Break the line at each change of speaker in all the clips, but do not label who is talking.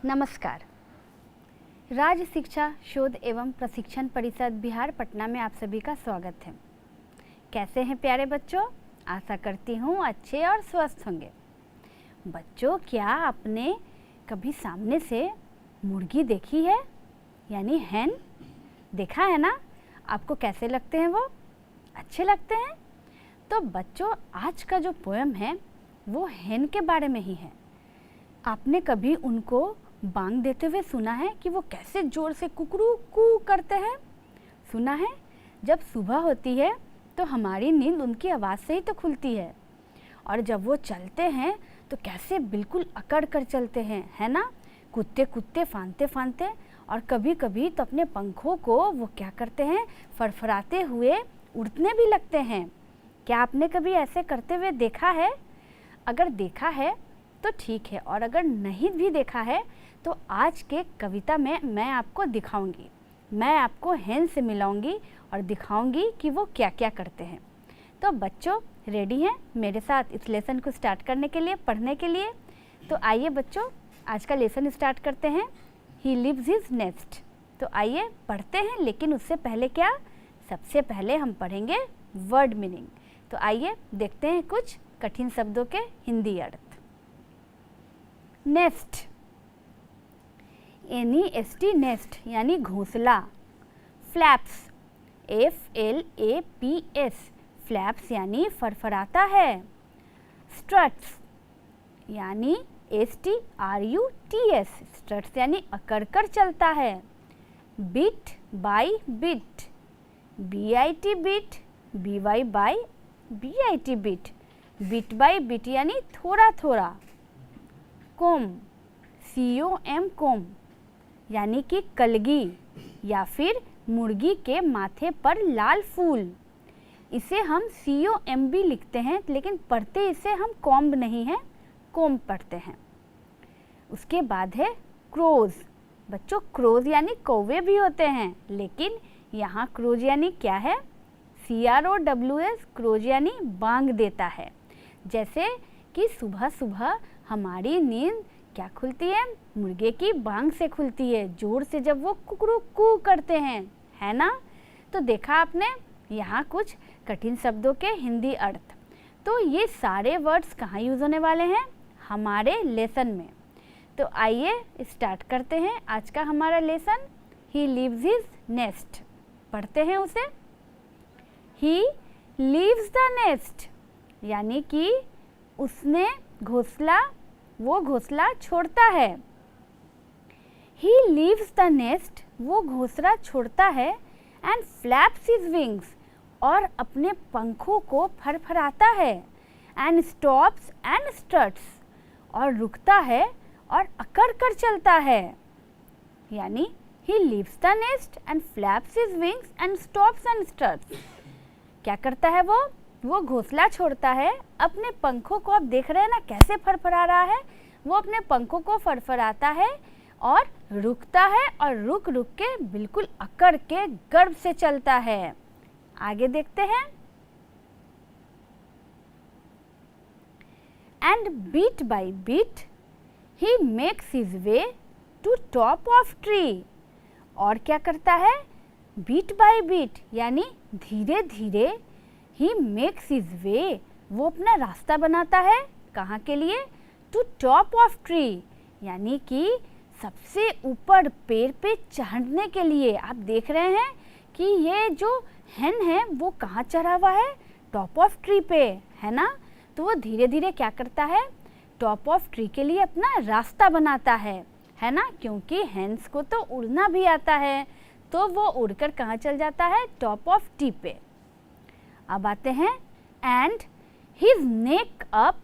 नमस्कार। राज्य शिक्षा शोध एवं प्रशिक्षण परिषद बिहार पटना में आप सभी का स्वागत है। कैसे हैं प्यारे बच्चों? आशा करती हूँ अच्छे और स्वस्थ होंगे। बच्चों, क्या आपने कभी सामने से मुर्गी देखी है, यानी हैन? देखा है ना? आपको कैसे लगते हैं वो? अच्छे लगते हैं? तो बच्चों, आज का जो पोएम है वो हैन के बारे में ही है। आपने कभी उनको बांग देते हुए सुना है कि वो कैसे जोर से कुकरू कू करते हैं? सुना है? जब सुबह होती है तो हमारी नींद उनकी आवाज़ से ही तो खुलती है, और जब वो चलते हैं तो कैसे बिल्कुल अकड़ कर चलते हैं, है ना? कूदते कूदते, फांदते फांदते, और कभी कभी तो अपने पंखों को वो क्या करते हैं, फरफराते हुए उड़ने भी लगते हैं। क्या आपने कभी ऐसे करते हुए देखा है? अगर देखा है तो ठीक है, और अगर नहीं भी देखा है तो आज के कविता में मैं आपको दिखाऊंगी। मैं आपको हैन से मिलाऊंगी और दिखाऊंगी कि वो क्या क्या करते हैं। तो बच्चों, रेडी हैं मेरे साथ इस लेसन को स्टार्ट करने के लिए, पढ़ने के लिए? तो आइए बच्चों, आज का लेसन स्टार्ट करते हैं। He lives his nest. तो आइए पढ़ते हैं, लेकिन उससे पहले क्या, सबसे पहले हम पढ़ेंगे वर्ड मीनिंग। तो आइए देखते हैं कुछ कठिन शब्दों के हिंदी अर्थ। नेस्ट, NEST नेस्ट यानी घोंसला। फ्लैप्स, FLAPS फ्लैप्स यानी फरफराता है। स्ट्रट्स यानी STRUTS स्ट्रट्स यानी अकड़ कर चलता है। Bit by bit, BIT bit, BY by BIT bit, bit by bit यानी थोड़ा थोड़ा। कोम, COM कोम यानी कि कलगी या फिर मुर्गी के माथे पर लाल फूल। इसे हम COM भी लिखते हैं, लेकिन पढ़ते इसे हम कॉम्ब नहीं है, कोम्ब पढ़ते हैं। उसके बाद है क्रोज। बच्चों, क्रोज यानी कौवे भी होते हैं, लेकिन यहाँ क्रोज यानी क्या है? CROWS, क्रोज यानी बांग देता है। जैसे कि सुबह सुबह हमारी नींद क्या खुलती है? मुर्गे की बांग से खुलती है, जोर से जब वो कुकरू कू करते हैं, है ना? तो देखा आपने यहाँ कुछ कठिन शब्दों के हिंदी अर्थ। तो ये सारे वर्ड्स कहाँ यूज़ होने वाले हैं? हमारे लेसन में। तो आइए स्टार्ट करते हैं आज का हमारा lesson. He lives his nest. पढ़ते हैं उसे। ही लीव्स द नेस्ट यानी कि उसने घोंसला, वो घोंसला छोड़ता है। He leaves the nest, वो घोंसला छोड़ता है। And flaps his wings, और अपने पंखों को फरफराता है। And stops and struts, और रुकता है और अकड़ कर चलता है। यानी He leaves the nest and flaps his wings and stops and struts। क्या करता है वो? वो घोंसला छोड़ता है, अपने पंखों को आप देख रहे हैं ना कैसे फरफरा रहा है, वो अपने पंखों को फरफराता है और रुकता है, और रुक रुक के बिल्कुल अकड़ के गर्व से चलता है। आगे देखते हैं। And bit by bit he makes his way to top of tree. और क्या करता है? बीट बाय बीट यानी धीरे धीरे। ही मेक्स हिज वे, वो अपना रास्ता बनाता है। कहाँ के लिए? टू टॉप ऑफ ट्री यानी कि सबसे ऊपर पेड़ पे चढ़ने के लिए। आप देख रहे हैं कि ये जो हैन है वो कहाँ चढ़ा हुआ है? टॉप ऑफ ट्री पे, है ना? तो वो धीरे धीरे क्या करता है? टॉप ऑफ ट्री के लिए अपना रास्ता बनाता है ना? क्योंकि हैंस को तो उड़ना भी आता है, तो वो उड़कर कहाँ चल जाता है? टॉप ऑफ ट्री पे। अब आते हैं एंड हिज नेक अप,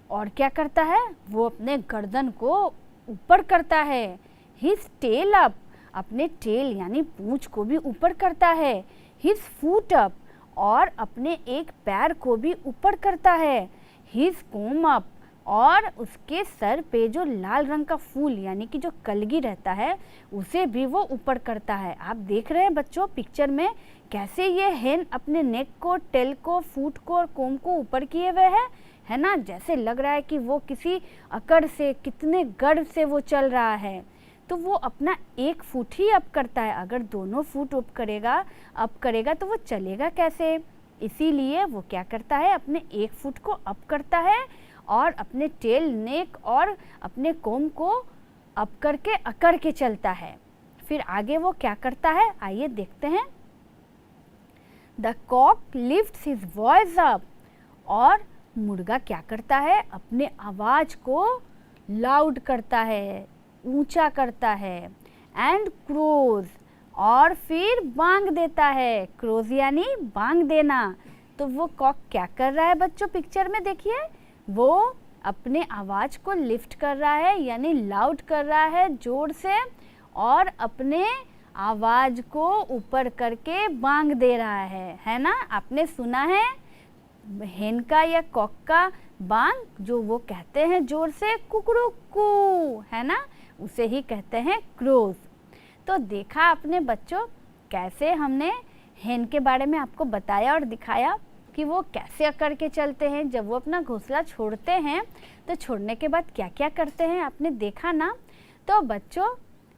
और क्या करता है? वो अपने गर्दन को ऊपर करता है। हिज टेल अप, अपने टेल यानी पूंछ को भी ऊपर करता है। हिज फूट अप, और अपने एक पैर को भी ऊपर करता है। हिज कोम अप, और उसके सर पे जो लाल रंग का फूल यानी कि जो कलगी रहता है उसे भी वो ऊपर करता है। आप देख रहे हैं बच्चों पिक्चर में कैसे ये हैन अपने नेक को, टेल को, फूट को और कोम को ऊपर किए हुए है, है ना, जैसे लग रहा है कि वो किसी अकड़ से, कितने गर्व से वो चल रहा है। तो वो अपना 1 फुट ही अप करता है, अगर दोनों फुट अप करेगा तो वो चलेगा कैसे। इसीलिए वो क्या करता है, अपने 1 फुट को अप करता है और अपने टेल, नेक और अपने कोम को अप करके अकड़ के चलता है। फिर आगे वो क्या करता है, आइए देखते हैं। The cock lifts his voice up, और मुर्गा क्या करता है, अपने आवाज़ को लाउड करता है, ऊंचा करता है। एंड क्रोज, और फिर बांग देता है। क्रोज यानी बांग देना। तो वो कॉक क्या कर रहा है बच्चों, पिक्चर में देखिए, वो अपने आवाज़ को लिफ्ट कर रहा है, यानी लाउड कर रहा है जोर से, और अपने आवाज़ को ऊपर करके बांग दे रहा है ना। आपने सुना है हेन का या कॉक का बांग, जो वो कहते हैं जोर से कुकड़ू, है ना, उसे ही कहते हैं क्रोज। तो देखा आपने बच्चों, कैसे हमने हेन के बारे में आपको बताया और दिखाया कि वो कैसे अकड़ के चलते हैं। जब वो अपना घोंसला छोड़ते हैं तो छोड़ने के बाद क्या क्या करते हैं, आपने देखा ना। तो बच्चों,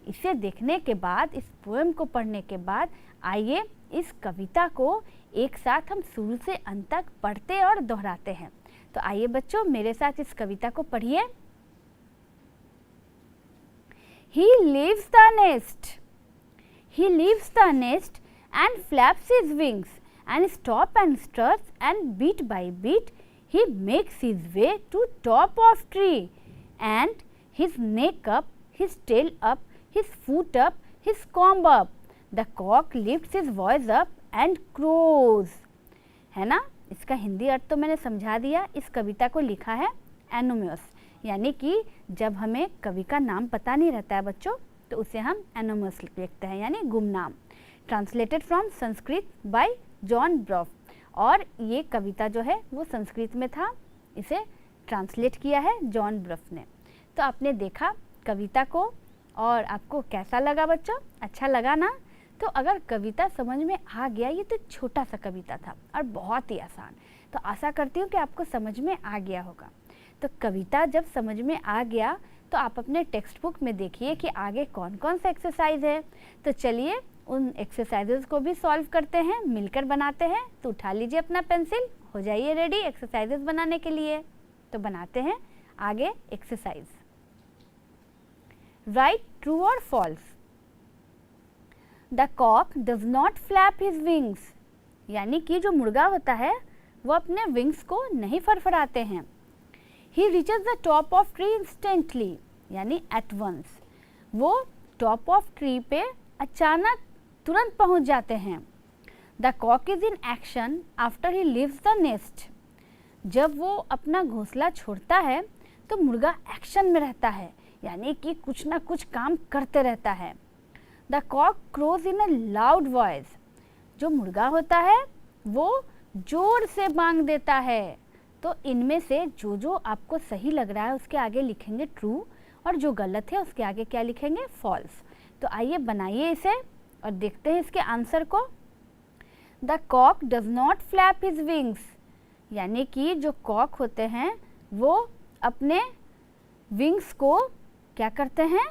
इसे देखने के बाद, इस पोएम को पढ़ने के बाद, आइए इस कविता को एक साथ हम शुरू से अंत तक पढ़ते और दोहराते हैं। तो आइए बच्चों, मेरे साथ इस कविता को पढ़िए। He leaves the nest. He leaves the nest and flaps his wings and stop and struts, and bit by bit he makes his way to top of tree, and his neck up, his tail up, his foot up, his comb up. The cock lifts his voice up and crows. है ना, इसका हिंदी अर्थ तो मैंने समझा दिया। इस कविता को लिखा है एनोमियस, यानी कि जब हमें कवि का नाम पता नहीं रहता है बच्चों, तो उसे हम एनोमियस लिखते हैं, यानी गुमनाम। Translated from Sanskrit by John Brough. और ये कविता जो है वो संस्कृत में था, इसे ट्रांसलेट किया है जॉन ब्रफ ने। तो आपने देखा कविता को, और आपको कैसा लगा बच्चों, अच्छा लगा ना। तो अगर कविता समझ में आ गया, ये तो छोटा सा कविता था और बहुत ही आसान, तो आशा करती हूँ कि आपको समझ में आ गया होगा। तो कविता जब समझ में आ गया तो आप अपने टेक्स्ट बुक में देखिए कि आगे कौन कौन सा एक्सरसाइज है। तो चलिए उन एक्सरसाइजेस को भी सॉल्व करते हैं, मिलकर बनाते हैं। तो उठा लीजिए अपना पेंसिल, हो जाइए रेडी एक्सरसाइजेस बनाने के लिए। तो बनाते हैं आगे एक्सरसाइज। राइट ट्रू और false. The cock does not flap his wings, यानी कि जो मुर्गा होता है वो अपने विंग्स को नहीं फरफराते हैं। He reaches the top of tree instantly, यानी at once, वो top of tree पे अचानक तुरंत पहुंच जाते हैं। The cock is in action after he leaves the nest, जब वो अपना घोंसला छोड़ता है तो मुर्गा एक्शन में रहता है, यानी कि कुछ ना कुछ काम करते रहता है। The cock crows in a loud voice, जो मुर्गा होता है वो जोर से बांग देता है। तो इनमें से जो आपको सही लग रहा है उसके आगे लिखेंगे ट्रू, और जो गलत है उसके आगे क्या लिखेंगे, फॉल्स। तो आइए बनाइए इसे और देखते हैं इसके आंसर को। The cock does not flap his wings, यानी कि जो कॉक होते हैं वो अपने विंग्स को क्या करते हैं,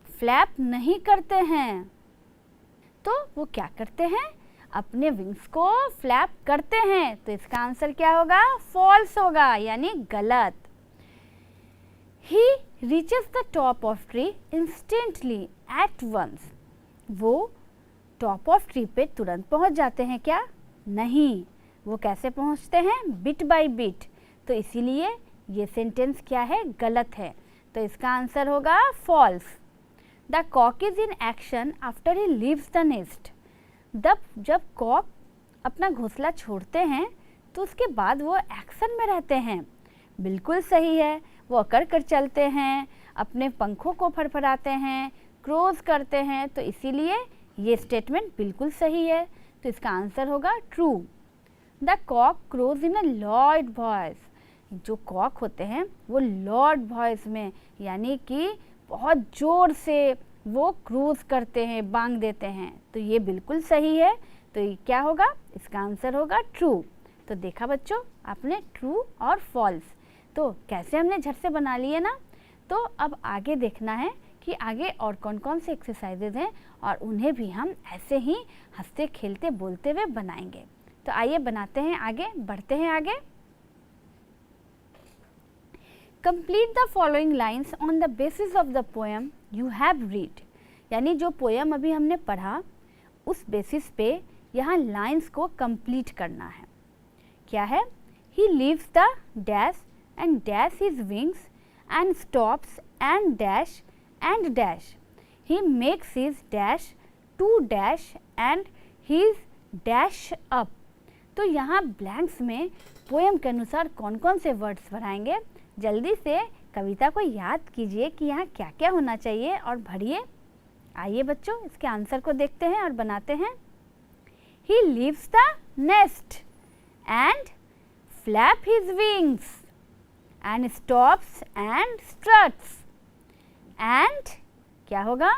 फ्लैप नहीं करते हैं। तो वो क्या करते हैं, अपने विंग्स को फ्लैप करते हैं। तो इसका आंसर क्या होगा, फॉल्स होगा, यानी गलत। He reaches the top of tree instantly at once, वो टॉप ऑफ ट्री पे तुरंत पहुंच जाते हैं क्या, नहीं, वो कैसे पहुंचते हैं, बिट बाय बिट। तो इसीलिए ये सेंटेंस क्या है, गलत है। तो इसका आंसर होगा false. The cock is in action after he leaves the nest, जब कॉक अपना घोंसला छोड़ते हैं तो उसके बाद वो एक्शन में रहते हैं। बिल्कुल सही है, वो अकड़ कर चलते हैं, अपने पंखों को फड़फड़ाते हैं, क्रोज करते हैं। तो इसीलिए ये स्टेटमेंट बिल्कुल सही है। तो इसका आंसर होगा true. The cock crows in a loud voice, जो कॉक होते हैं वो लाउड वॉइस में, यानी कि बहुत ज़ोर से वो क्रूज करते हैं, बांग देते हैं। तो ये बिल्कुल सही है। तो ये क्या होगा, इसका आंसर होगा ट्रू। तो देखा बच्चों आपने, ट्रू और फॉल्स। तो कैसे हमने झट से बना लिए ना। तो अब आगे देखना है कि आगे और कौन कौन से एक्सरसाइजेज हैं और उन्हें भी हम ऐसे ही हंसते खेलते बोलते हुए बनाएंगे। तो आइए बनाते हैं, आगे बढ़ते हैं आगे। Complete the following lines on the basis of the poem you have read. यानी जो पोएम अभी हमने पढ़ा उस बेसिस पे यहाँ लाइन्स को कंप्लीट करना है। क्या है? ही leaves the dash and dash his wings and stops and dash and dash. He makes his dash to dash and his dash up. तो यहाँ ब्लैंक्स में पोएम के अनुसार कौन कौन से वर्ड्स भराएंगे, जल्दी से कविता को याद कीजिए कि यहाँ क्या क्या होना चाहिए और भरिए। आइए बच्चों इसके आंसर को देखते हैं और बनाते हैं। He leaves the nest and flap his wings and stops and struts and क्या होगा?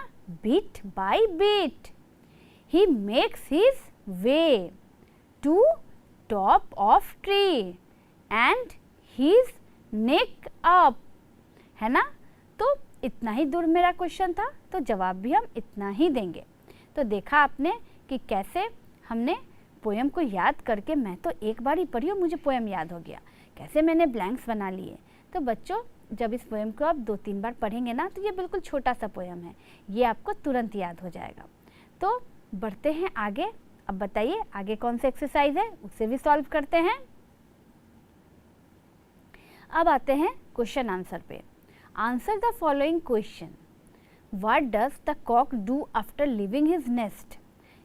bit by bit he makes his way to top of tree and his neck up। है ना? तो इतना ही दूर मेरा क्वेश्चन था, तो जवाब भी हम इतना ही देंगे। तो देखा आपने कि कैसे हमने पोएम को याद करके, मैं तो एक बार ही पढ़ी और मुझे पोएम याद हो गया, कैसे मैंने ब्लैंक्स बना लिए। तो बच्चों जब इस पोएम को आप 2-3 बार पढ़ेंगे ना तो ये बिल्कुल छोटा सा पोएम है, ये आपको तुरंत याद हो जाएगा। तो बढ़ते हैं आगे। अब बताइए आगे कौन सा एक्सरसाइज है, उसे भी सॉल्व करते हैं। अब आते हैं क्वेश्चन आंसर पे। Answer the following question. What does the cock do after leaving his nest.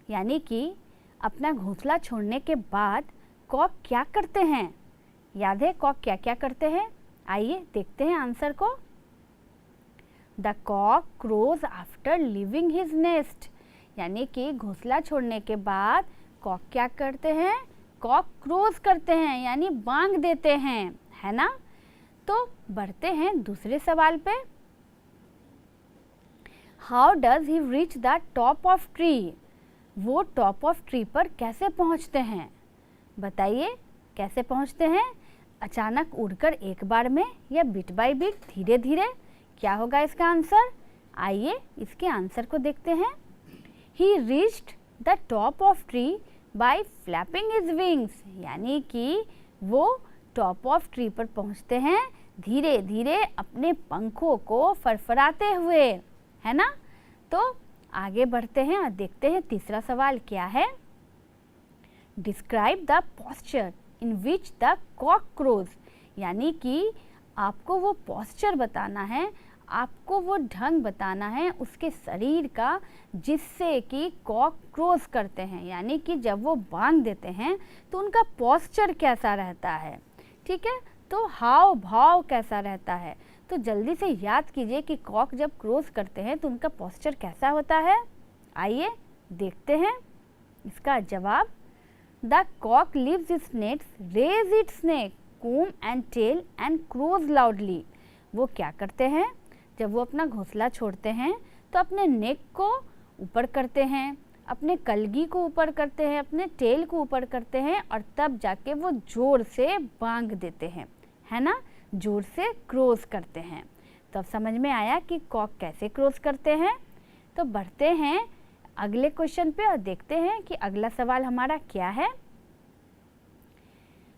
यानी कि अपना घोंसला छोड़ने के बाद कॉक क्या करते हैं। याद है कॉक क्या क्या करते हैं? आइए देखते हैं आंसर को। The cock crows after leaving his nest. यानी कि घोंसला छोड़ने के बाद कॉक क्या करते हैं? कॉक क्रोज करते हैं, यानी बांग देते हैं, है ना। तो बढ़ते हैं दूसरे सवाल पे। How does he reach the top of tree. वो टॉप ऑफ ट्री पर कैसे पहुंचते हैं? बताइए कैसे पहुंचते हैं? अचानक उड़कर एक बार में या बिट बाय बिट, धीरे धीरे? क्या होगा इसका आंसर? आइए इसके आंसर को देखते हैं। ही reached the top of tree bye flapping his wings. यानी कि वो टॉप ऑफ ट्री पर पहुंचते हैं धीरे धीरे अपने पंखों को फरफराते हुए, है ना। तो आगे बढ़ते हैं और देखते हैं तीसरा सवाल क्या है। Describe the posture in which the cock crows. यानी कि आपको वो पोस्चर बताना है, आपको वो ढंग बताना है उसके शरीर का जिससे कि कॉक क्रोज करते हैं। यानी कि जब वो बांग देते हैं तो उनका पोस्चर कैसा रहता है, ठीक है। तो हाव भाव कैसा रहता है। तो जल्दी से याद कीजिए कि कॉक जब क्रोज करते हैं तो उनका पोस्चर कैसा होता है। आइए देखते हैं इसका जवाब। The cock leaves its necks, raise its neck, comb and tail and crows loudly. वो क्या करते हैं? जब वो अपना घोंसला छोड़ते हैं तो अपने नेक को ऊपर करते हैं, अपने कलगी को ऊपर करते हैं, अपने टेल को ऊपर करते हैं और तब जाके वो जोर से बांग देते हैं, है ना, जोर से क्रोज करते हैं। तो अब समझ में आया कि कॉक कैसे क्रोज करते हैं। तो बढ़ते हैं अगले क्वेश्चन पे और देखते हैं कि अगला सवाल हमारा क्या है।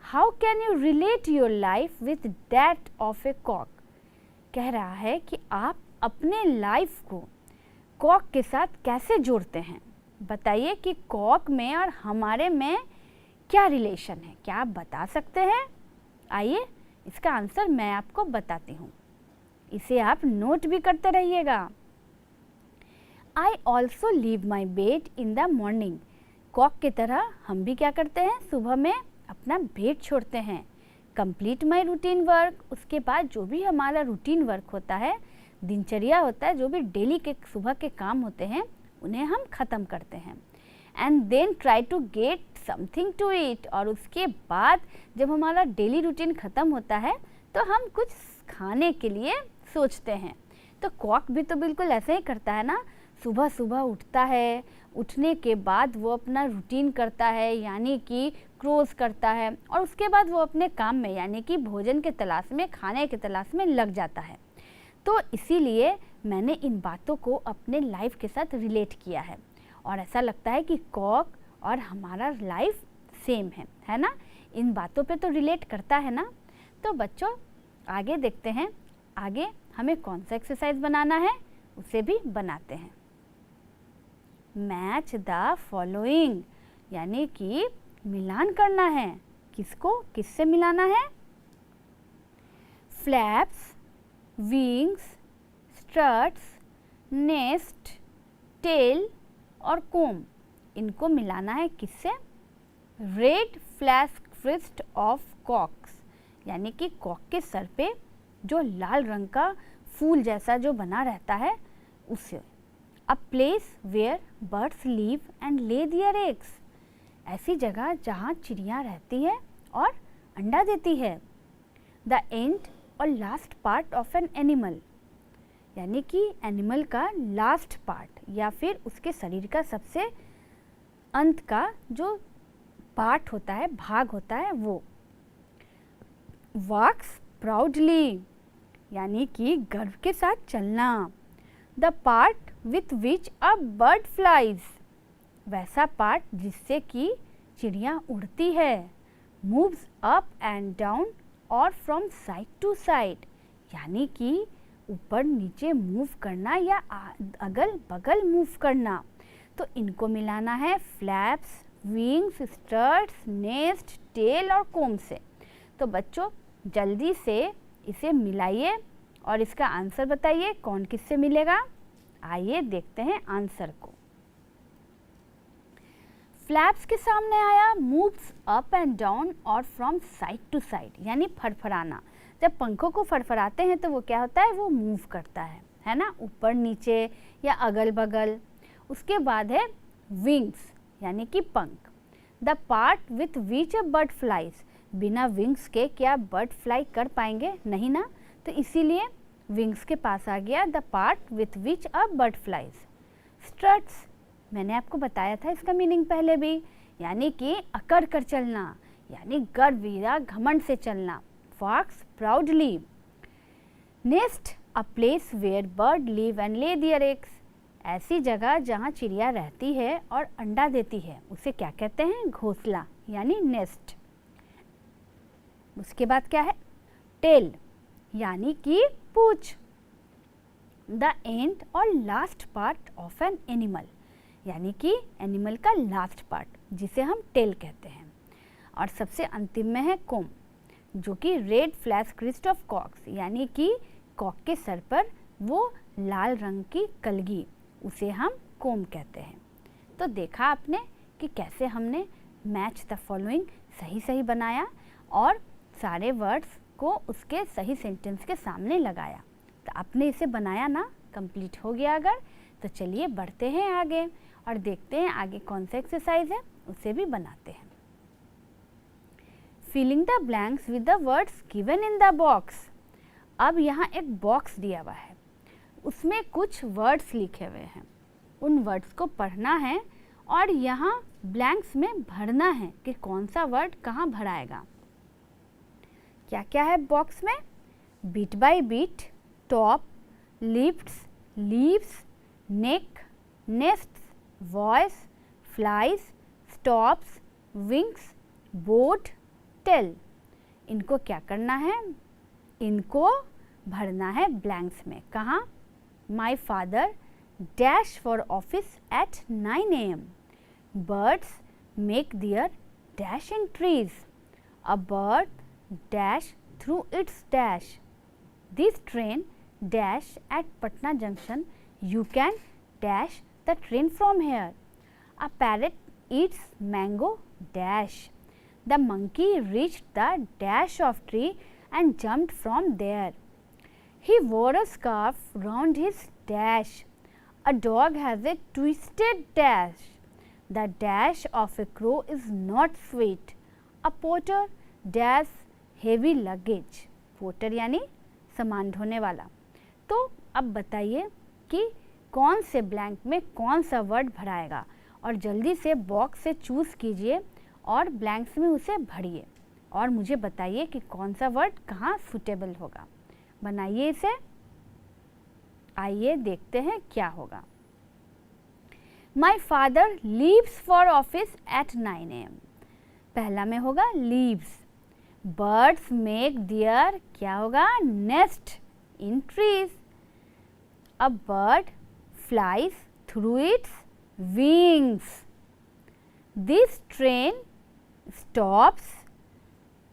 How can you relate your life with that of a cock. कह रहा है कि आप अपने लाइफ को कॉक के साथ कैसे जोड़ते हैं। बताइए कि कॉक में और हमारे में क्या रिलेशन है, क्या आप बता सकते हैं। आइए इसका आंसर मैं आपको बताती हूँ, इसे आप नोट भी करते रहिएगा। I also leave my bed in the morning. Cock की तरह हम भी क्या करते हैं, सुबह में अपना बेड छोड़ते हैं। कंप्लीट माई रूटीन वर्क, उसके बाद जो भी हमारा रूटीन वर्क होता है, दिनचर्या होता है, जो भी डेली के सुबह के काम होते हैं उन्हें हम ख़त्म करते हैं। And then try to get something to eat, और उसके बाद जब हमारा डेली रूटीन ख़त्म होता है तो हम कुछ खाने के लिए सोचते हैं। तो कॉक भी तो बिल्कुल ऐसे ही करता है ना, सुबह सुबह उठता है, उठने के बाद वो अपना रूटीन करता है, यानी कि क्रोज करता है और उसके बाद वो अपने काम में यानी कि भोजन के तलाश में, खाने के तलाश में लग जाता है। तो इसीलिए मैंने इन बातों को अपने लाइफ के साथ रिलेट किया है और ऐसा लगता है कि कॉक और हमारा लाइफ सेम है ना। इन बातों पे तो रिलेट करता है ना। तो बच्चों आगे देखते हैं, आगे हमें कौन सा एक्सरसाइज बनाना है, उसे भी बनाते हैं। मैच द फॉलोइंग, यानी कि मिलान करना है। किसको किससे मिलाना है? Flaps, wings, struts, nest, tail और कोम, इनको मिलाना है किससे? Red flash crest of cocks, यानी कि कॉक के सर पे जो लाल रंग का फूल जैसा जो बना रहता है उससे। A place where birds live and lay their eggs, ऐसी जगह जहाँ चिड़िया रहती है और अंडा देती है। द एंड और last part of an animal, यानी कि एनिमल का लास्ट पार्ट या फिर उसके शरीर का सबसे अंत का जो पार्ट होता है, भाग होता है वो। वॉक्स प्राउडली, यानी कि गर्व के साथ चलना। The part with which a bird flies, वैसा पार्ट जिससे कि चिड़िया उड़ती है। मूव्स अप एंड डाउन और फ्रॉम साइड टू साइड, यानी कि ऊपर नीचे मूव करना या अगल बगल मूव करना। तो इनको मिलाना है फ्लैप्स, विंग्स, स्टर्ट्स, नेस्ट, टेल और कोम से। तो बच्चों जल्दी से इसे मिलाइए और इसका आंसर बताइए कौन किससे मिलेगा। आइए देखते हैं आंसर को। फ्लैप्स के सामने आया मूव्स अप एंड डाउन और फ्रॉम साइड टू साइड, यानी फड़फड़ाना। जब पंखों को फड़फड़ाते हैं तो वो क्या होता है, वो मूव करता है ना, ऊपर नीचे या अगल बगल। उसके बाद है विंग्स, यानी कि पंख। The part with which a bird flies, बिना विंग्स के क्या बर्ड फ्लाई कर पाएंगे? नहीं ना। तो इसीलिए विंग्स के पास आ गया the part with which a bird flies. Struts, मैंने आपको बताया था इसका मीनिंग पहले भी, यानी कि अकड़ कर चलना, यानी गर्व या घमंड से चलना। Walks proudly. Nest, a place where bird live and lay their eggs, ऐसी जगह जहाँ चिड़िया रहती है और अंडा देती है, उसे क्या कहते हैं? घोंसला, यानी नेस्ट। उसके बाद क्या है? टेल, यानी कि पूंछ। द एंड और last part of an animal, यानी कि एनिमल का लास्ट पार्ट जिसे हम टेल कहते हैं। और सबसे अंतिम में है कोम, जो कि red flash crest of cocks, यानी कि कॉक के सर पर वो लाल रंग की कलगी, उसे हम कोम कहते हैं। तो देखा आपने कि कैसे हमने मैच द फॉलोइंग सही सही बनाया और सारे वर्ड्स को उसके सही सेंटेंस के सामने लगाया। तो आपने इसे बनाया ना, कंप्लीट हो गया अगर, तो चलिए बढ़ते हैं आगे और देखते हैं आगे कौन सा एक्सरसाइज है, उसे भी बनाते हैं। Filling the blanks with the words given in the box. अब यहाँ एक बॉक्स दिया हुआ है, उसमें कुछ वर्ड्स लिखे हुए हैं, उन वर्ड्स को पढ़ना है और यहाँ ब्लैंक्स में भरना है कि कौन सा वर्ड कहाँ भराएगा। क्या क्या है बॉक्स में? Beat by beat, top, lifts, leaves, neck, nests, voice, flies, stops, wings, boat, tail. इनको क्या करना है? इनको भरना है ब्लैंक्स में। कहाँ? माई father dash for office at 9 AM. Birds make their dash in trees. A bird dash through its dash. This train dash at Patna Junction. You can dash the train from here. A parrot eats mango dash. The monkey reached the dash of tree and jumped from there. He wore a scarf round his dash. A dog has a twisted dash. The dash of a crow is not sweet. A porter dash heavy luggage. Porter यानी सामान ढोने वाला। तो अब बताइए कि कौन से ब्लैंक में कौन सा वर्ड भराएगा और जल्दी से बॉक्स से चूज़ कीजिए और ब्लैंक्स में उसे भरिए और मुझे बताइए कि कौन सा वर्ड कहाँ सुटेबल होगा। बनाइए इसे, आइए देखते हैं क्या होगा। My father leaves for office at 9 AM। पहला में होगा leaves। Birds make their क्या होगा nest in trees। A bird flies through its wings। This train stops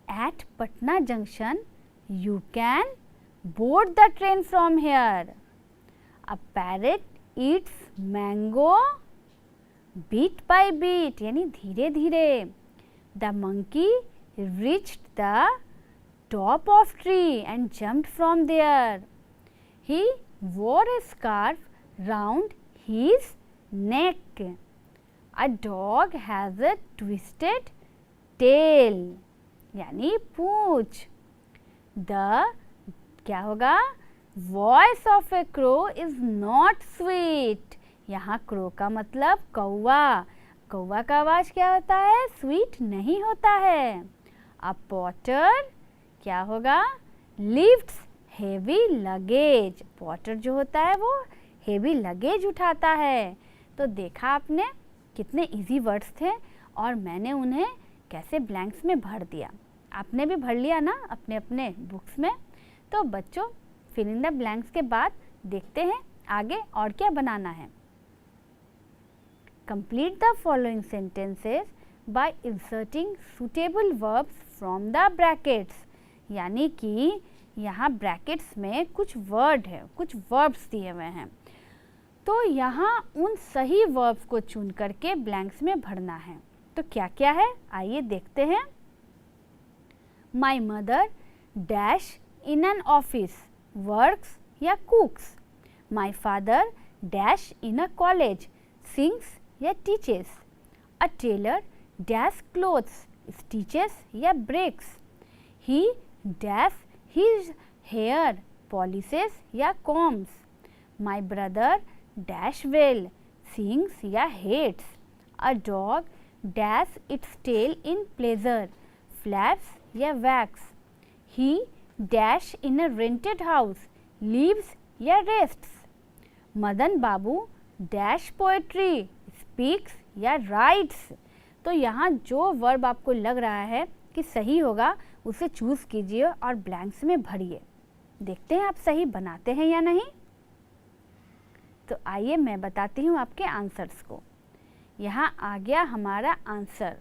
at Patna Junction। You can board the train from here। A parrot eats mango bit by bit यानी धीरे धीरे। The monkey reached the top of tree and jumped from there। He wore a scarf round his neck। A dog has a twisted tail यानी पूंछ। The क्या होगा Voice of a crow is not sweet। यहाँ crow का मतलब कौवा। कौवा का आवाज़ क्या होता है? स्वीट नहीं होता है। A potter क्या होगा? Lifts heavy luggage। potter जो होता है वो heavy luggage उठाता है। तो देखा आपने कितने इजी वर्ड्स थे और मैंने उन्हें कैसे ब्लैंक्स में भर दिया। आपने भी भर लिया ना अपने अपने बुक्स में। तो बच्चों फिल इन द ब्लैंक्स के बाद देखते हैं आगे और क्या बनाना है। Complete the following sentences bye inserting suitable verbs from the brackets. यानी कि यहाँ ब्रैकेट्स में कुछ वर्ड है, कुछ वर्ब्स दिए हुए हैं, तो यहाँ उन सही वर्ब्स को चुन करके ब्लैंक्स में भरना है। तो क्या क्या है आइए देखते हैं। My mother dash in an office works या cooks. My father dash in a college sings या teaches. A tailor dash clothes stitches या breaks. He dash his hair polishes या combs. My brother dash well sings या hates. A dog dash its tail in pleasure flaps या wags. He dash in a rented house lives या rests. Madan Babu dash poetry speaks या writes. तो यहाँ जो verb आपको लग रहा है कि सही होगा उसे चूज़ कीजिए और ब्लैंक्स में भरिए। देखते हैं आप सही बनाते हैं या नहीं। तो आइए मैं बताती हूँ आपके आंसर्स को। यहाँ आ गया हमारा answer.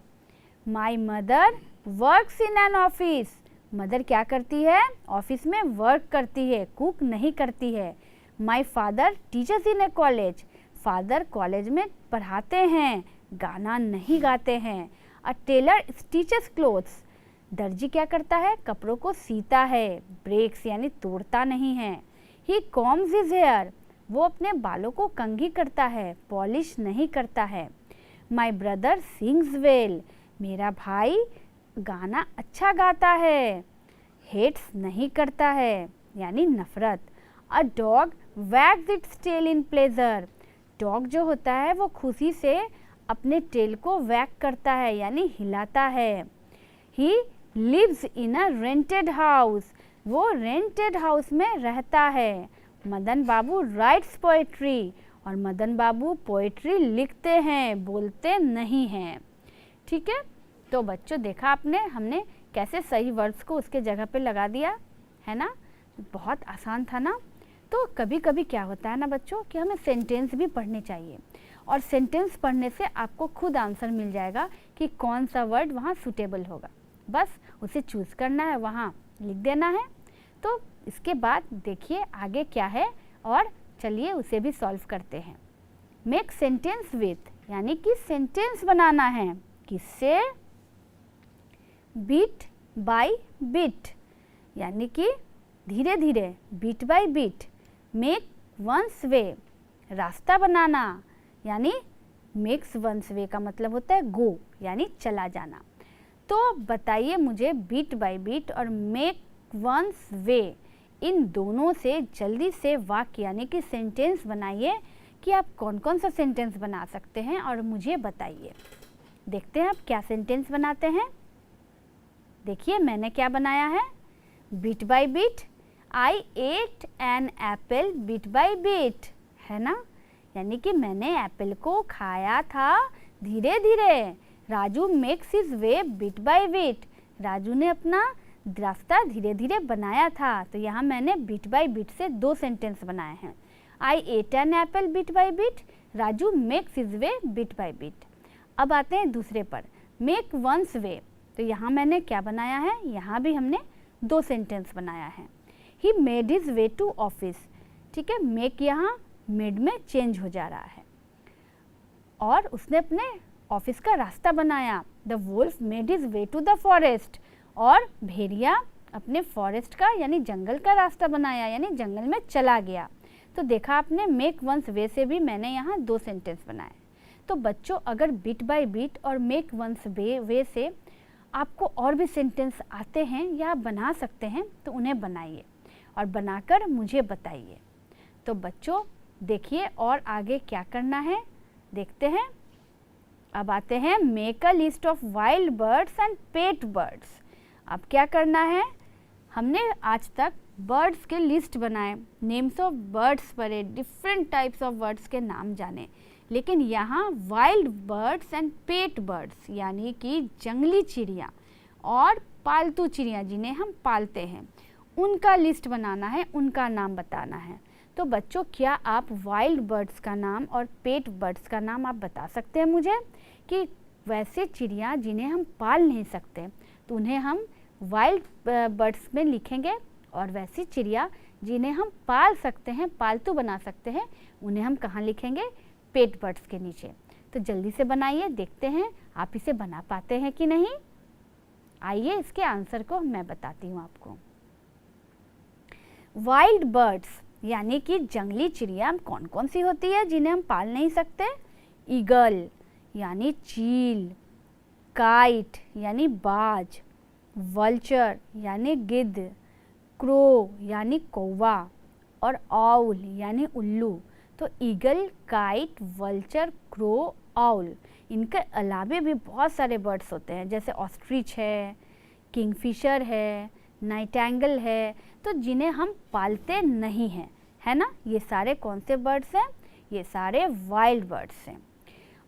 My mother works in an office. Mother क्या करती है? ऑफिस में वर्क करती है, कुक नहीं करती है। My father teachers in A college. Father college में पढ़ाते हैं, गाना नहीं गाते हैं। A tailor stitches clothes. दर्जी क्या करता है? कपड़ों को सीता है, ब्रेक्स यानी तोड़ता नहीं है। ही कॉम्स हिज हेयर। वो अपने बालों को कंघी करता है, पॉलिश नहीं करता है। My brother sings well. मेरा भाई गाना अच्छा गाता है। हेट्स नहीं करता है यानी नफरत। A dog wags its tail in pleasure. Dog जो होता है वो खुशी से अपने टेल को वैग करता है यानी हिलाता है। He lives in a rented house. वो रेंटेड हाउस में रहता है। Madan Babu writes poetry. और मदन बाबू पोएट्री लिखते हैं, बोलते नहीं हैं। ठीक है, तो बच्चों देखा आपने हमने कैसे सही वर्ड्स को उसके जगह पे लगा दिया है ना। बहुत आसान था ना। तो कभी कभी क्या होता है ना बच्चों कि हमें सेंटेंस भी पढ़ने चाहिए और सेंटेंस पढ़ने से आपको खुद आंसर मिल जाएगा कि कौन सा वर्ड वहाँ सूटेबल होगा। बस उसे चूज़ करना है, वहाँ लिख देना है। तो इसके बाद देखिए आगे क्या है और चलिए उसे भी सॉल्व करते हैं। मेक सेंटेंस विथ यानी कि सेंटेंस बनाना है किससे? बिट बाय बिट यानी कि धीरे धीरे, bit by bit. Make one's way रास्ता बनाना यानी मेक्स वंस वे का मतलब होता है गो यानी चला जाना। तो बताइए मुझे बिट बाय बिट और मेक वंस वे इन दोनों से जल्दी से वाक्य यानी कि सेंटेंस बनाइए कि आप कौन कौन सा सेंटेंस बना सकते हैं और मुझे बताइए। देखते हैं अब क्या सेंटेंस बनाते हैं। देखिए मैंने क्या बनाया है, bit by bit I ate an apple bit by bit, है ना, यानी कि मैंने एप्पल को खाया था धीरे धीरे। Raju makes his way bit by bit, Raju ने अपना रास्ता धीरे धीरे बनाया था। तो यहाँ मैंने बिट बाय बिट से 2 सेंटेंस बनाए हैं। I ate an apple bit by bit, Raju makes his way bit by bit. अब आते हैं दूसरे पर, मेक वंस वे। तो यहाँ मैंने क्या बनाया है, यहाँ भी हमने 2 सेंटेंस बनाया है। He made his way to office, ठीक है, मेक यहाँ मेड में चेंज हो जा रहा है, और उसने अपने ऑफिस का रास्ता बनाया। The wolf made his way to the forest, और भेड़िया अपने फॉरेस्ट का यानी जंगल का रास्ता बनाया, यानी जंगल में चला गया। तो देखा आपने, मेक वंस वे से भी मैंने यहाँ 2 सेंटेंस बनाए। तो बच्चों अगर बिट बाय बिट और मेक वंस वे से आपको और भी सेंटेंस आते हैं या आप बना सकते हैं तो उन्हें बनाइए और बनाकर मुझे बताइए। तो बच्चों देखिए और आगे क्या करना है देखते हैं। अब आते हैं make a list of wild birds and pet birds. अब क्या करना है, हमने आज तक बर्ड्स के लिस्ट बनाए, नेम्स ऑफ बर्ड्स पढ़े, डिफरेंट टाइप्स ऑफ बर्ड्स के नाम जाने, लेकिन यहाँ wild birds and pet birds यानी कि जंगली चिड़िया और पालतू चिड़िया जिन्हें हम पालते हैं उनका लिस्ट बनाना है, उनका नाम बताना है। तो बच्चों क्या आप वाइल्ड बर्ड्स का नाम और पेट बर्ड्स का नाम आप बता सकते हैं मुझे, कि वैसे चिड़िया जिन्हें हम पाल नहीं सकते तो उन्हें हम वाइल्ड बर्ड्स में लिखेंगे, और वैसी चिड़िया जिन्हें हम पाल सकते हैं, पालतू बना सकते हैं, उन्हें हम कहाँ लिखेंगे, पेट बर्ड्स के नीचे। तो जल्दी से बनाइए, देखते हैं आप इसे बना पाते हैं कि नहीं। आइए इसके आंसर को मैं बताती हूँ आपको। वाइल्ड बर्ड्स यानी कि जंगली चिड़िया कौन कौन सी होती है जिन्हें हम पाल नहीं सकते, ईगल यानी चील, काइट यानी बाज, वल्चर यानी गिद्ध, क्रो यानी कौवा, और आउल यानी उल्लू। तो eagle, kite, vulture, crow, owl, इनके अलावे भी बहुत सारे बर्ड्स होते हैं, जैसे ऑस्ट्रिच है, किंगफिशर है, नाइटेंगल है, तो जिन्हें हम पालते नहीं हैं, है ना। ये सारे कौन से बर्ड्स हैं, ये सारे वाइल्ड बर्ड्स हैं।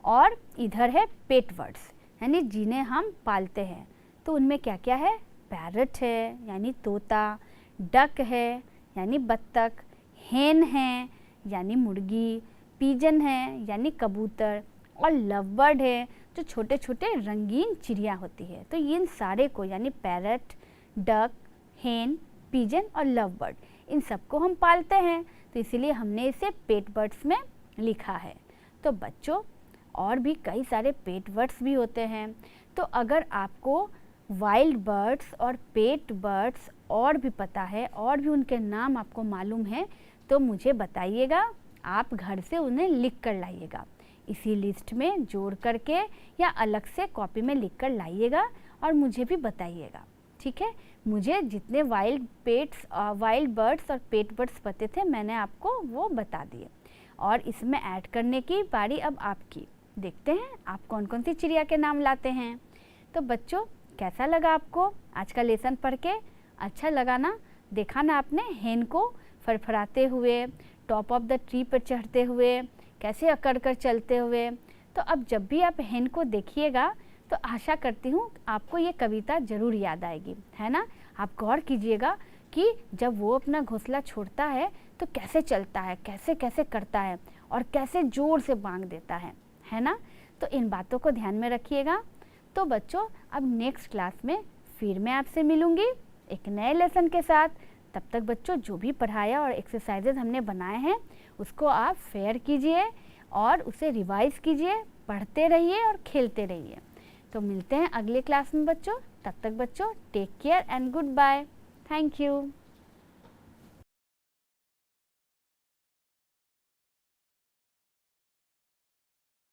और इधर है पेट बर्ड्स यानी जिन्हें हम पालते हैं, तो उनमें क्या क्या है, पैरट है यानी तोता, डक है यानी बत्तख, हेन है यानी मुर्गी, पिजन है यानी कबूतर, और लव बर्ड है जो छोटे छोटे रंगीन चिड़िया होती है। तो इन सारे को यानी पैरट, डक, हेन, पिजन और लव बर्ड, इन सबको हम पालते हैं, तो इसीलिए हमने इसे पेट बर्ड्स में लिखा है। तो बच्चों और भी कई सारे पेट बर्ड्स भी होते हैं। तो अगर आपको वाइल्ड बर्ड्स और पेट बर्ड्स और भी पता है और भी उनके नाम आपको मालूम है तो मुझे बताइएगा, आप घर से उन्हें लिख कर लाइएगा, इसी लिस्ट में जोड़ करके या अलग से कॉपी में लिख कर लाइएगा और मुझे भी बताइएगा, ठीक है। मुझे जितने वाइल्ड बर्ड्स और पेट बर्ड्स पते थे मैंने आपको वो बता दिए, और इसमें ऐड करने की बारी अब आपकी। देखते हैं आप कौन कौन सी चिड़िया के नाम लाते हैं। तो बच्चों कैसा लगा आपको आज का लेसन पढ़ के, अच्छा लगा ना। देखा ना आपने हेन को फड़फड़ाते हुए, टॉप ऑफ द ट्री पर चढ़ते हुए, कैसे अकड़ कर चलते हुए। तो अब जब भी आप हेन को देखिएगा तो आशा करती हूँ आपको ये कविता ज़रूर याद आएगी, है ना। आप गौर कीजिएगा कि जब वो अपना घोंसला छोड़ता है तो कैसे चलता है, कैसे कैसे करता है और कैसे ज़ोर से बांग देता है ना। तो इन बातों को ध्यान में रखिएगा। तो बच्चों अब नेक्स्ट क्लास में फिर मैं आपसे मिलूँगी एक नए लेसन के साथ। तब तक बच्चों जो भी पढ़ाया और एक्सरसाइजेज हमने बनाए हैं उसको आप फेयर कीजिए और उसे रिवाइज कीजिए, पढ़ते रहिए और खेलते रहिए। तो मिलते हैं अगले क्लास में बच्चों। तब तक बच्चों take care and good bye. Thank you.